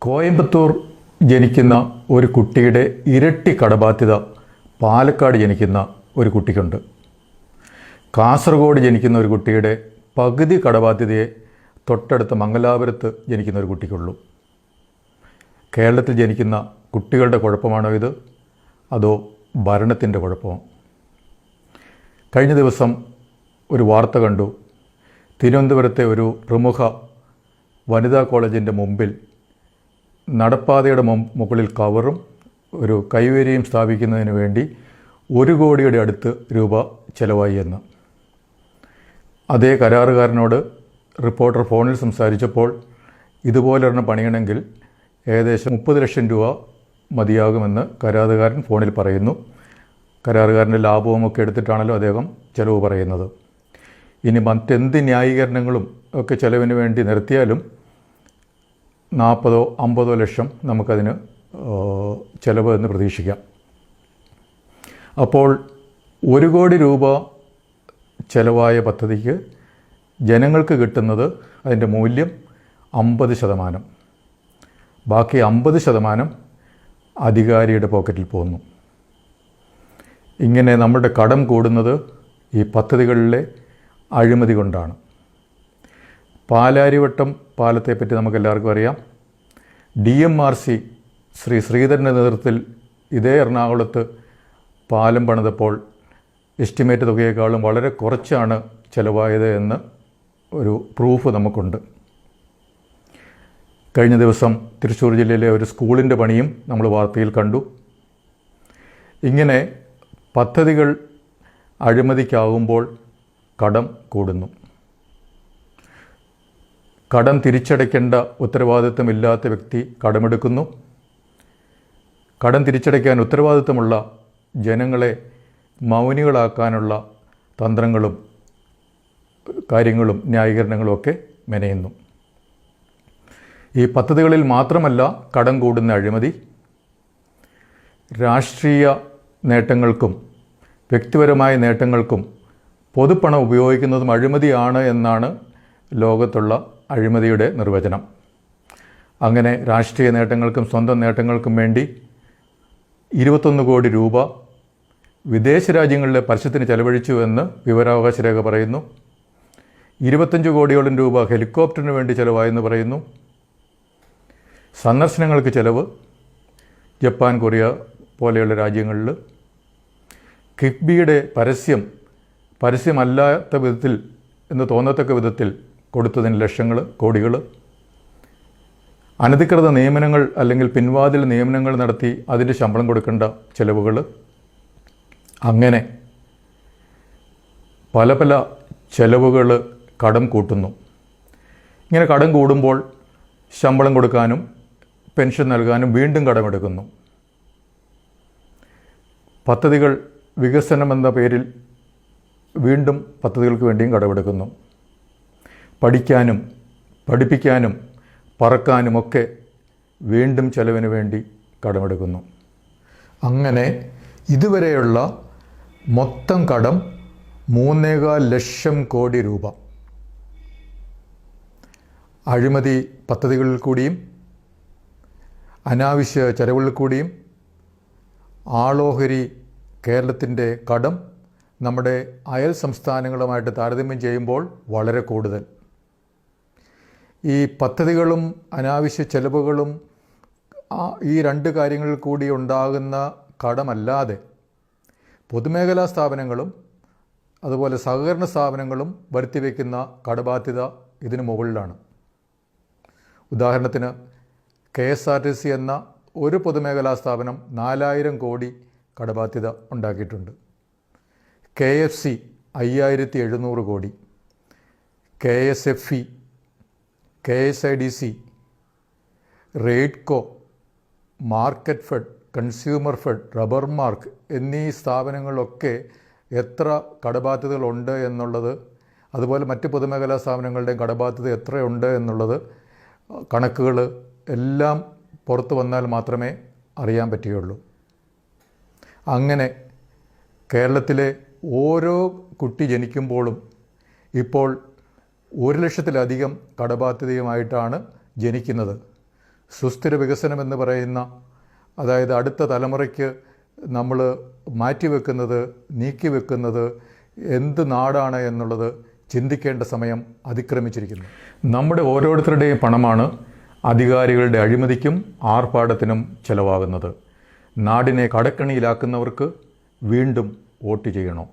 കോയമ്പത്തൂർ ജനിക്കുന്ന ഒരു കുട്ടിയുടെ ഇരട്ടി കടബാധ്യത പാലക്കാട് ജനിക്കുന്ന ഒരു കുട്ടിക്കുണ്ട്. കാസർഗോഡ് ജനിക്കുന്ന ഒരു കുട്ടിയുടെ പകുതി കടബാധ്യതയെ തൊട്ടടുത്ത മംഗലാപുരത്ത് ജനിക്കുന്ന ഒരു കുട്ടിക്കുള്ളൂ. കേരളത്തിൽ ജനിക്കുന്ന കുട്ടികളുടെ കുഴപ്പമാണോ ഇത്, അതോ ഭരണത്തിൻ്റെ കുഴപ്പമോ? കഴിഞ്ഞ ദിവസം ഒരു വാർത്ത കണ്ടു. തിരുവനന്തപുരത്തെ ഒരു പ്രമുഖ വനിതാ കോളേജിൻ്റെ മുമ്പിൽ നടപ്പാതയുടെ മുകളിൽ കവറും ഒരു കൈവരിയും സ്ഥാപിക്കുന്നതിന് വേണ്ടി 1 കോടിയുടെ അടുത്ത് രൂപ ചെലവായി എന്ന്. അതേ കരാറുകാരനോട് റിപ്പോർട്ടർ ഫോണിൽ സംസാരിച്ചപ്പോൾ ഇതുപോലൊരെണ്ണം പണിയണമെങ്കിൽ ഏകദേശം 30 ലക്ഷം രൂപ മതിയാകുമെന്ന് കരാറുകാരൻ ഫോണിൽ പറയുന്നു. കരാറുകാരൻ്റെ ലാഭവുമൊക്കെ എടുത്തിട്ടാണല്ലോ അദ്ദേഹം ചിലവ് പറയുന്നത്. ഇനി മറ്റെന്ത് ന്യായീകരണങ്ങളും ഒക്കെ ചിലവിന് വേണ്ടി നിർത്തിയാലും 40-50 ലക്ഷം നമുക്കതിന് ചിലവ് എന്ന് പ്രതീക്ഷിക്കാം. അപ്പോൾ 1 കോടി രൂപ ചിലവായ പദ്ധതിക്ക് ജനങ്ങൾക്ക് കിട്ടുന്നത് അതിൻ്റെ മൂല്യം 50%. ബാക്കി 50% അധികാരിയുടെ പോക്കറ്റിൽ പോകുന്നു. ഇങ്ങനെ നമ്മുടെ കടം കൂടുന്നത് ഈ പദ്ധതികളിലെ അഴിമതി കൊണ്ടാണ്. പാലാരിവട്ടം പാലത്തെപ്പറ്റി നമുക്കെല്ലാവർക്കും അറിയാം. DMRC ശ്രീ ശ്രീധരൻ്റെ നേതൃത്വത്തിൽ ഇതേ എറണാകുളത്ത് പാലം പണിതപ്പോൾ എസ്റ്റിമേറ്റ് തുകയേക്കാളും വളരെ കുറച്ചാണ് ചിലവായത് എന്ന് ഒരു പ്രൂഫ് നമുക്കുണ്ട്. കഴിഞ്ഞ ദിവസം തൃശ്ശൂർ ജില്ലയിലെ ഒരു സ്കൂളിൻ്റെ പണിയും നമ്മൾ വാർത്തയിൽ കണ്ടു. ഇങ്ങനെ പദ്ധതികൾ അഴിമതിക്കാവുമ്പോൾ കടം കൂടുന്നു. കടം തിരിച്ചടയ്ക്കേണ്ട ഉത്തരവാദിത്തമില്ലാത്ത വ്യക്തി കടമെടുക്കുന്നു. കടം തിരിച്ചടയ്ക്കാൻ ഉത്തരവാദിത്തമുള്ള ജനങ്ങളെ മൗനികളാക്കാനുള്ള തന്ത്രങ്ങളും കാര്യങ്ങളും ന്യായീകരണങ്ങളും ഒക്കെ മെനയുന്നു. ഈ പദ്ധതികളിൽ മാത്രമല്ല കടം കൂടുന്ന അഴിമതി, രാഷ്ട്രീയ നേട്ടങ്ങൾക്കും വ്യക്തിപരമായ നേട്ടങ്ങൾക്കും പൊതുപ്പണം ഉപയോഗിക്കുന്നതും അഴിമതിയാണ് എന്നാണ് ലോകത്തുള്ള അഴിമതിയുടെ നിർവചനം. അങ്ങനെ രാഷ്ട്രീയ നേട്ടങ്ങൾക്കും സ്വന്തം നേട്ടങ്ങൾക്കും വേണ്ടി 21 കോടി രൂപ വിദേശ രാജ്യങ്ങളിലെ പരസ്യത്തിന് ചെലവഴിച്ചു എന്ന് വിവരാവകാശ രേഖ പറയുന്നു. 25 കോടിയോളം രൂപ ഹെലികോപ്റ്ററിന് വേണ്ടി ചെലവായെന്ന് പറയുന്നു. സന്ദർശനങ്ങൾക്ക് ചെലവ് ജപ്പാൻ, കൊറിയ പോലെയുള്ള രാജ്യങ്ങളിൽ. കിഫ്ബിയുടെ പരസ്യമല്ലാത്ത വിധത്തിൽ എന്ന് തോന്നത്തക്ക വിധത്തിൽ കൊടുത്തതിന് ലക്ഷങ്ങൾ, കോടികൾ. അനധികൃത നിയമനങ്ങൾ അല്ലെങ്കിൽ പിൻവാതിൽ നിയമനങ്ങൾ നടത്തി അതിൻ്റെ ശമ്പളം കൊടുക്കേണ്ട ചിലവുകൾ. അങ്ങനെ പല പല ചിലവുകൾ കടം കൂട്ടുന്നു. ഇങ്ങനെ കടം കൂടുമ്പോൾ ശമ്പളം കൊടുക്കാനും പെൻഷൻ നൽകാനും വീണ്ടും കടമെടുക്കുന്നു. പദ്ധതികൾ വികസനമെന്ന പേരിൽ വീണ്ടും പദ്ധതികൾക്ക് വേണ്ടിയും കടമെടുക്കുന്നു. പഠിക്കാനും പഠിപ്പിക്കാനും പറക്കാനുമൊക്കെ വീണ്ടും ചെലവിന് വേണ്ടി കടമെടുക്കുന്നു. അങ്ങനെ ഇതുവരെയുള്ള മൊത്തം കടം 3.25 ലക്ഷം കോടി രൂപ. അഴിമതി പദ്ധതികളിൽ കൂടിയും അനാവശ്യ ചെലവുകളിൽ കൂടിയും ആളോഹരി കേരളത്തിൻ്റെ കടം നമ്മുടെ അയൽ സംസ്ഥാനങ്ങളുമായിട്ട് താരതമ്യം ചെയ്യുമ്പോൾ വളരെ കൂടുതൽ. ഈ പദ്ധതികളും അനാവശ്യ ചെലവുകളും ഈ 2 കാര്യങ്ങളിൽ കൂടി ഉണ്ടാകുന്ന കടമല്ലാതെ പൊതുമേഖലാ സ്ഥാപനങ്ങളും അതുപോലെ സഹകരണ സ്ഥാപനങ്ങളും വരുത്തിവെക്കുന്ന കടബാധ്യത ഇതിനു മുകളിലാണ്. ഉദാഹരണത്തിന് KSRTC എന്ന ഒരു പൊതുമേഖലാ സ്ഥാപനം 4000 കോടി കടബാധ്യത ഉണ്ടാക്കിയിട്ടുണ്ട്. KFC 5700 കോടി, KSFE, KSIDC, Raidco, market fed, consumer fed, rubber mark എന്നീ സ്ഥാപനങ്ങളിലൊക്കെ എത്ര കടബാധ്യതകളുണ്ട് എന്നുള്ളത്, അതുപോലെ മറ്റ് പൊതുമേഖലാ സ്ഥാപനങ്ങളുടെയും കടബാധ്യത എത്രയുണ്ട് എന്നുള്ളത് കണക്കുകൾ എല്ലാം പുറത്തു വന്നാൽ മാത്രമേ അറിയാൻ പറ്റുകയുള്ളൂ. അങ്ങനെ കേരളത്തിലെ ഓരോ കുട്ടി ജനിക്കുമ്പോഴും ഇപ്പോൾ 1 ലക്ഷത്തിലധികം കടബാധ്യതയുമായിട്ടാണ് ജനിക്കുന്നത്. സുസ്ഥിര വികസനം എന്ന് പറയുന്ന, അതായത് അടുത്ത തലമുറയ്ക്ക് നമ്മൾ മാറ്റിവെക്കുന്നത്, നീക്കിവെക്കുന്നത് എന്ത് നാടാണ് എന്നുള്ളത് ചിന്തിക്കേണ്ട സമയം അതിക്രമിച്ചിരിക്കുന്നു. നമ്മുടെ ഓരോരുത്തരുടെയും പണമാണ് അധികാരികളുടെ അഴിമതിക്കും ആർഭാടത്തിനും ചെലവാകുന്നത്. നാടിനെ കടക്കണിയിലാക്കുന്നവർക്ക് വീണ്ടും വോട്ട് ചെയ്യണോ?